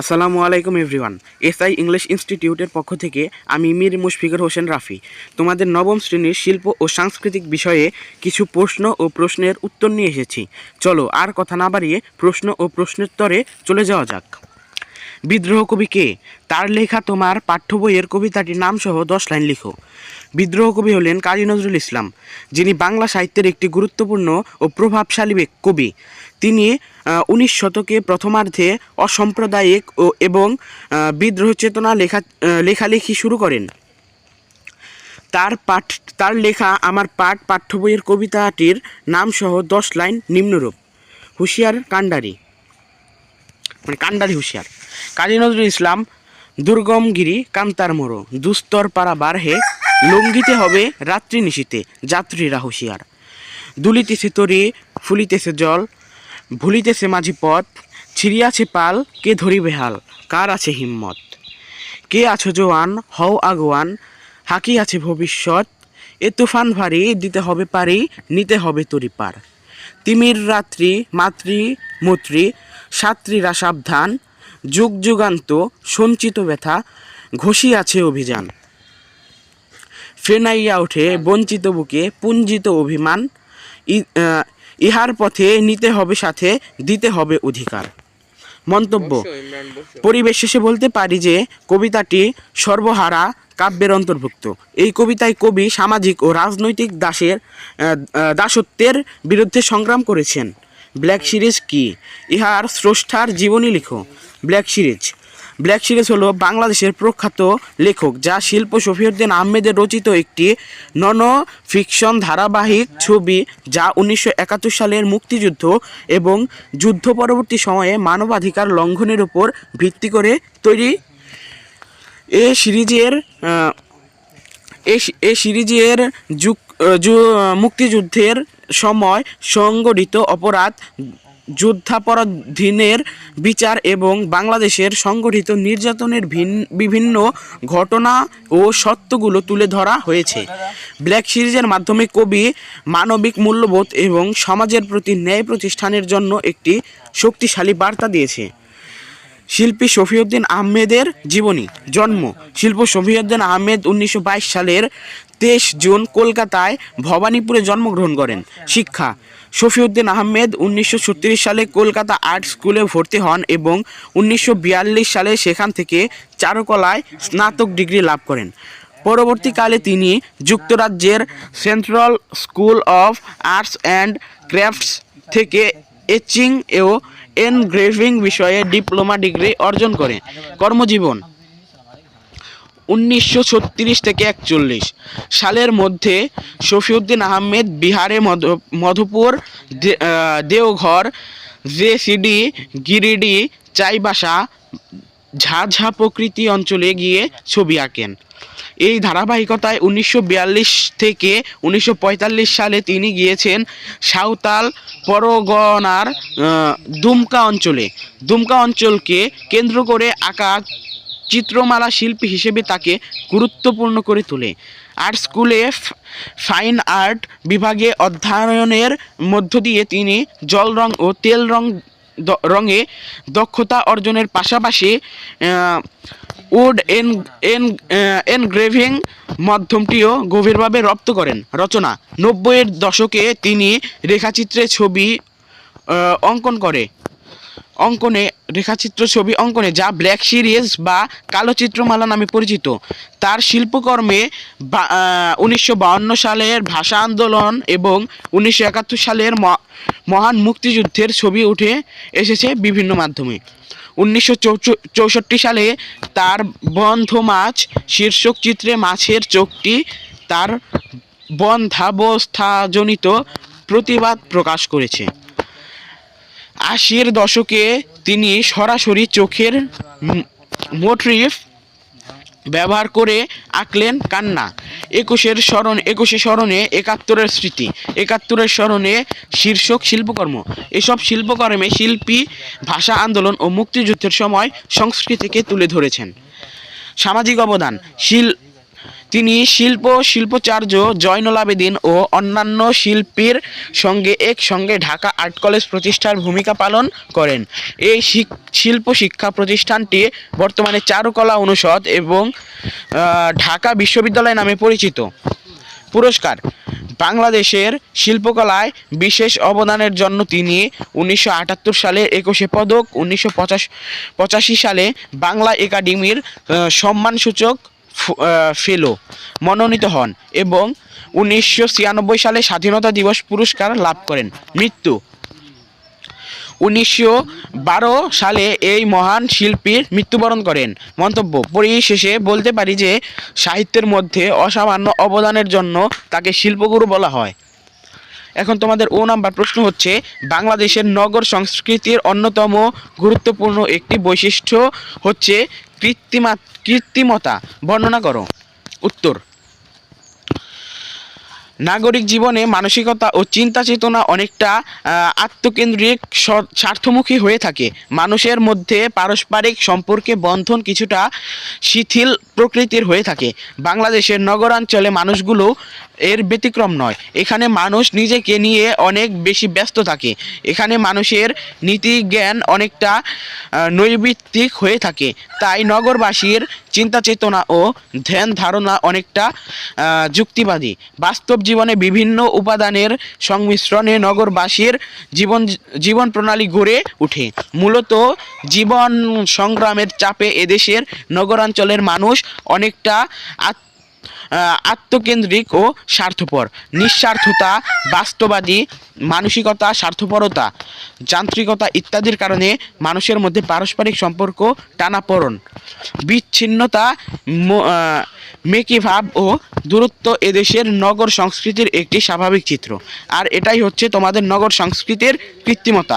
আসসালামু আলাইকুম everyone. SI English ইনস্টিটিউটের পক্ষ থেকে আমি মীর মুশফিকুর হোসেন রাফি তোমাদের নবম শ্রেণীর শিল্প ও সাংস্কৃতিক বিষয়ে কিছু প্রশ্ন ও প্রশ্নের উত্তর নিয়ে এসেছি। চলো আর কথা না বাড়িয়ে প্রশ্ন ও প্রশ্নোত্তরে চলে যাওয়া যাক। বিদ্রোহ কবি কে? তার লেখা তোমার পাঠ্য বইয়ের কবিতাটির নাম সহ 10 লাইন লিখো। বিদ্রোহ কবি হলেন কাজী নজরুল ইসলাম, যিনি বাংলা সাহিত্যের একটি গুরুত্বপূর্ণ ও প্রভাবশালী কবি। তিনি 19 শতকে প্রথমার্ধে অসাম্প্রদায়িক এবং বিদ্রোহ চেতনা লেখালেখি শুরু করেন। তার লেখা আমার পাঠ্য বইয়ের কবিতাটির নাম সহ 10 লাইন নিম্নরূপ। হুঁশিয়ার কান্ডারি, মানে কান্ডারি হুঁশিয়ার। কাজী নজরুল ইসলাম। দুর্গমগিরি কান্তার মোড়ো, দুস্তর পাড়া বারহে, লঙ্ঘিতে হবে রাত্রি নিশীতে, যাত্রীরা হুঁশিয়ার। দুলিতেছে তরি, ফুলিতেছে জল, ভুলিতেছে মাঝি পথ, ছিড়িয়াছে পাল, কে ধরিবে হাল, কার আছে হিম্মত। কে আছো জোয়ান, হও আগুয়ান, হাকি আছে ভবিষ্যৎ, এ তুফান ভারী, দিতে হবে পারি, নিতে হবে তরি পার। তিমির রাত্রি, মাতৃ সাত্রীরা সাবধান, যুগ যুগান্ত সঞ্চিত ব্যথা, ঘষিয়াছে অভিযান। ফেনাইয়া ওঠে বঞ্চিত বুকে পুঞ্জিত অভিমান, ইহার পথে নিতে হবে সাথে, দিতে হবে অধিকার। মন্তব্য: পরিবেশ শেষে বলতে পারি যে কবিতাটি সর্বহারা কাব্যের অন্তর্ভুক্ত। এই কবিতায় কবি সামাজিক ও রাজনৈতিক দাসত্বের বিরুদ্ধে সংগ্রাম করেছেন। ব্ল্যাক সিরিজ কি? ইহার স্রষ্টার জীবনী লিখো। ব্ল্যাক সিরিজ হলো বাংলাদেশের প্রখ্যাত লেখক যা শিল্প শফিউদ্দীন আহমেদের রচিত একটি নন ফিকশন ধারাবাহিক ছবি, যা 1971 সালের মুক্তিযুদ্ধ এবং যুদ্ধ পরবর্তী সময়ে মানবাধিকার লঙ্ঘনের উপর ভিত্তি করে তৈরি। এ সিরিজের মুক্তিযুদ্ধের সময় সংগঠিত অপরাধ, যুদ্ধাপরাধীদের বিচার এবং বাংলাদেশের সংগঠিত নির্যাতনের বিভিন্ন ঘটনা ও সত্যগুলো তুলে ধরা হয়েছে। ব্ল্যাক সিরিজের মাধ্যমে কবি মানবিক মূল্যবোধ এবং সমাজের প্রতি ন্যায় প্রতিষ্ঠানের জন্য একটি শক্তিশালী বার্তা দিয়েছে। শিল্পী শফিউদ্দীন আহমেদের জীবনী। জন্ম: শিল্পী শফিউদ্দীন আহমেদ 1922 সালের 23 জুন কলকাতায় ভবানীপুরে জন্মগ্রহণ করেন। শিক্ষা: শফিউদ্দীন আহমেদ 1936 সালে কলকাতা আর্ট স্কুলে ভর্তি হন এবং 1942 সালে সেখান থেকে চারুকলায় স্নাতক ডিগ্রি লাভ করেন। পরবর্তীকালে তিনি যুক্তরাজ্যের central school of arts and crafts থেকে এচিং ও এনগ্রেভিং বিষয়ে ডিপ্লোমা ডিগ্রি অর্জন করেন। কর্মজীবন: 1936 থেকে 41 সালের মধ্যে শফিউদ্দীন আহমেদ বিহারে মধুপুর, দেওঘর, জেসিডি, গিরিডি, চাইবাসা, ঝাঝা প্রকৃতি অঞ্চলে গিয়ে ছবি আঁকেন। এই ধারাবাহিকতায় 1942 থেকে 1945 সালে তিনি গিয়েছেন সাঁওতাল পরগনার দুমকা অঞ্চলকে কেন্দ্র করে আঁকা চিত্রমালা শিল্পী হিসেবে তাকে গুরুত্বপূর্ণ করে তোলে। আর্ট স্কুলে ফাইন আর্ট বিভাগে অধ্যয়নের মধ্য দিয়ে তিনি জল রং ও তেল রঙে দক্ষতা অর্জনের পাশাপাশি উড এনগ্রেভিং মাধ্যমটিও গভীরভাবে রপ্ত করেন। রচনা: 90-এর দশকে তিনি রেখাচিত্রে ছবি অঙ্কনে যা ব্ল্যাক সিরিজ বা কালো চিত্রমালা নামে পরিচিত। তার শিল্পকর্মে 1952 সালের ভাষা আন্দোলন এবং 1971 সালের মহান মুক্তিযুদ্ধের ছবি উঠে এসেছে বিভিন্ন মাধ্যমে। 1964 সালে তার বন্ধ মাছ শীর্ষক চিত্রে মাছের চোখটি তার বন্ধ্যাবস্থাজনিত প্রতিবাদ প্রকাশ করেছে। 80-এর দশকে তিনি সরাসরি চোখের মোটিফ ব্যবহার করে আঁকলেন কান্না, 21-এর স্মরণে 71-এর স্মৃতি, 71-এর স্মরণে শীর্ষক শিল্পকর্ম। এসব শিল্পকর্মে শিল্পী ভাষা আন্দোলন ও মুক্তিযুদ্ধের সময় সংস্কৃতিকে তুলে ধরেছেন। সামাজিক অবদান: তিনি শিল্পাচার্য জয়নুল আবেদীন ও অন্যান্য শিল্পীর সঙ্গে একসঙ্গে ঢাকা আর্ট কলেজ প্রতিষ্ঠার ভূমিকা পালন করেন। এই শিল্প শিক্ষা প্রতিষ্ঠানটি বর্তমানে চারুকলা অনুষদ এবং ঢাকা বিশ্ববিদ্যালয় নামে পরিচিত। পুরস্কার: বাংলাদেশের শিল্পকলায় বিশেষ অবদানের জন্য তিনি 1978 সালে 21 পদক, 1985 সালে বাংলা একাডেমির সম্মানসূচক ফেলো মনোনীত হন এবং 1996 সালে স্বাধীনতা দিবস পুরস্কার লাভ করেন। মৃত্যু: 1912 সালে এই মহান শিল্পী মৃত্যুবরণ করেন। মন্তব্য: পরিশেষে বলতে পারি যে সাহিত্যের মধ্যে অসামান্য অবদানের জন্য তাকে শিল্পগুরু বলা হয়। এখন তোমাদের ও নাম্বার প্রশ্ন হচ্ছে, বাংলাদেশের নগর সংস্কৃতির অন্যতম গুরুত্বপূর্ণ একটি বৈশিষ্ট্য হচ্ছে কৃত্রিমতা, বর্ণনা করো। উত্তর: নাগরিক জীবনে মানসিকতা ও চিন্তা চেতনা অনেকটা আত্মকেন্দ্রিক, স্বার্থমুখী হয়ে থাকে। মানুষের মধ্যে পারস্পরিক সম্পর্কে বন্ধন কিছুটা শিথিল প্রকৃতির হয়ে থাকে। বাংলাদেশের নগরাঞ্চলে মানুষগুলো এর ব্যতিক্রম নয়। এখানে মানুষ নিজেকে নিয়ে অনেক বেশি ব্যস্ত থাকে। এখানে মানুষের নীতি জ্ঞান অনেকটা নৈর্ব্যক্তিক হয়ে থাকে। তাই নগরবাসীর চিন্তা চেতনা ও ধ্যান ধারণা অনেকটা যুক্তিবাদী। বাস্তব জীবনে বিভিন্ন উপাদানের সংমিশ্রণে নগরবাসীর জীবন প্রণালী গড়ে ওঠে। মূলত জীবন সংগ্রামের চাপে এদেশের নগরাঞ্চলের মানুষ অনেকটা আত্মকেন্দ্রিক ও স্বার্থপর। নিঃস্বার্থতা, বাস্তববাদী মানসিকতা, স্বার্থপরতা, যান্ত্রিকতা ইত্যাদির কারণে মানুষের মধ্যে পারস্পরিক সম্পর্ক টানাপোড়েন, বিচ্ছিন্নতা, মেকিভাব ও দূরত্ব এদেশের নগর সংস্কৃতির একটি স্বাভাবিক চিত্র। আর এটাই হচ্ছে তোমাদের নগর সংস্কৃতির কৃত্রিমতা।